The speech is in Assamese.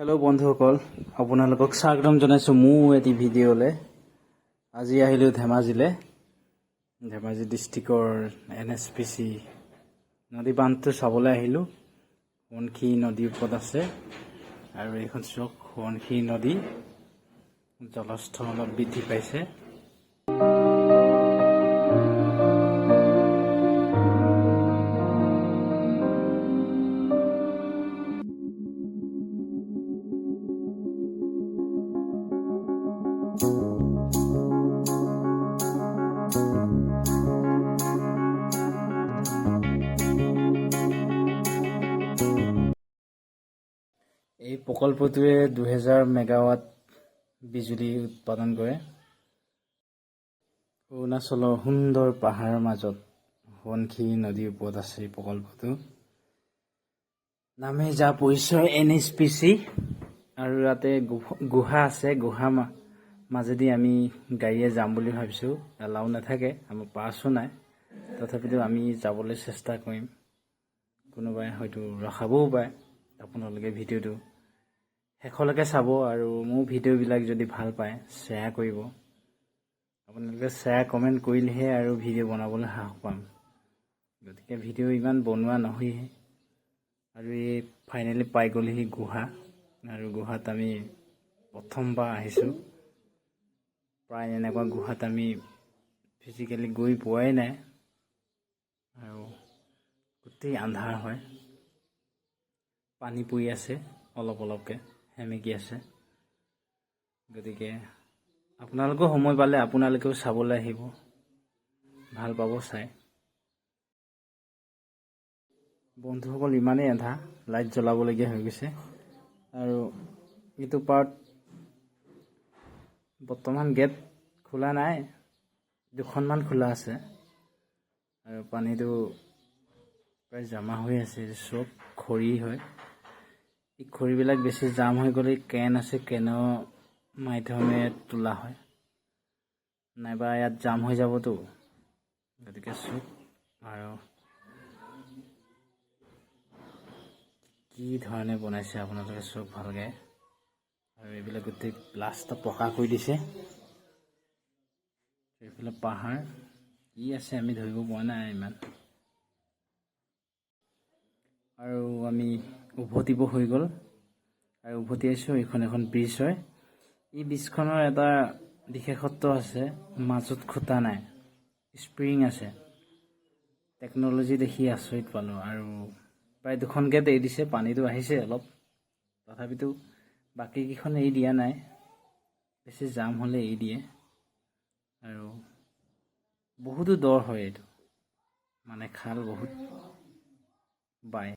হেল্ল' বন্ধুসকল, আপোনালোকক স্বাগতম জনাইছোঁ মোৰ এটি ভিডিঅ'লৈ। আজি আহিলোঁ ধেমাজিলৈ। ধেমাজি ডিষ্ট্ৰিক্টৰ NSPC নদী বান্ধটো চাবলৈ আহিলোঁ। সোৱণশিৰি নদীৰ ওপৰত আছে আৰু এইখন চাওক, সোৱণশিৰি নদী জলস্থৰ অলপ বৃদ্ধি পাইছে। এই প্ৰকল্পটোৱে 2000 মেগাৱাট বিজুলী উৎপাদন কৰে। অৰুণাচলৰ সুন্দৰ পাহাৰৰ মাজত সোৱণশিৰি নদীৰ ওপৰত আছে এই প্ৰকল্পটো। নামে যা পৰিচয় NSPC, আৰু ইয়াতে গুহা আছে। গুহা মাজেদি আমি গাড়ীয়ে যাম বুলি ভাবিছোঁ। এলাও নাথাকে, আমাৰ পাছো নাই, তথাপিতো আমি যাবলৈ চেষ্টা কৰিম। কোনোবাই হয়তো ৰখাবও পাৰে। আপোনালোকে ভিডিঅ'টো শেষলৈকে চাব আৰু মোৰ ভিডিঅ'বিলাক যদি ভাল পায় শ্বেয়াৰ কৰিব। আপোনালোকে শ্বেয়াৰ কমেণ্ট কৰিলেহে আৰু ভিডিঅ' বনাবলৈ সাহস পাম। গতিকে ভিডিঅ' ইমান বনোৱা নহয়হে। আৰু এই ফাইনেলি পাই গ'লেহি গুহা, আৰু গুহাত আমি প্ৰথমবাৰ আহিছোঁ। প্ৰায় এনেকুৱা গুহাত আমি ফিজিকেলি গৈ পোৱাই নাই, আৰু গোটেই আন্ধাৰ হয়। পানী পৰি আছে, অলপ অলপকৈ সেমেকি আছে। গতিকে আপোনালোকেও সময় পালে আপোনালোকেও চাবলৈ আহিব, ভাল পাব চাই। বন্ধুসকল, ইমানেই আন্ধা, লাইট জ্বলাবলগীয়া হৈ গৈছে। আৰু এইটো পাৰ্ট বৰ্তমান গেট খোলা নাই, দুখনমান খোলা আছে, আৰু পানীটো প্ৰায় জমা হৈ আছে। চব খৰি হয়। এই খৰিবিলাক বেছি জাম হৈ গ'লে কেন আছে, কেনৰ মাধ্যমে তোলা হয়, নাইবা ইয়াত জাম হৈ যাবতো। গতিকে চব আৰু কি ধৰণে বনাইছে আপোনালোকে চব ভালকৈ। আৰু এইবিলাক গোটেই লাষ্টত পকা কৰি দিছে। এইফালে পাহাৰ কি আছে আমি ধৰিব পৰা নাই ইমান। আৰু আমি উভতিব হৈ গ'ল, আৰু উভতি আহিছোঁ। এইখন এখন ব্ৰিজ হয়। এই ব্ৰিজখনৰ এটা বিশেষত্ব আছে, মাজত খুটা নাই, স্প্ৰিং আছে। টেকন'লজি দেখি আচৰিত পালোঁ। আৰু প্ৰায় দুখন গেট এৰি দিছে, পানীটো আহিছে অলপ, তথাপিতো বাকীকেইখন এৰি দিয়া নাই। বেছি জাম হ'লে এৰি দিয়ে। আৰু বহুতো দ হয় এইটো, মানে খাল বহুত বায়।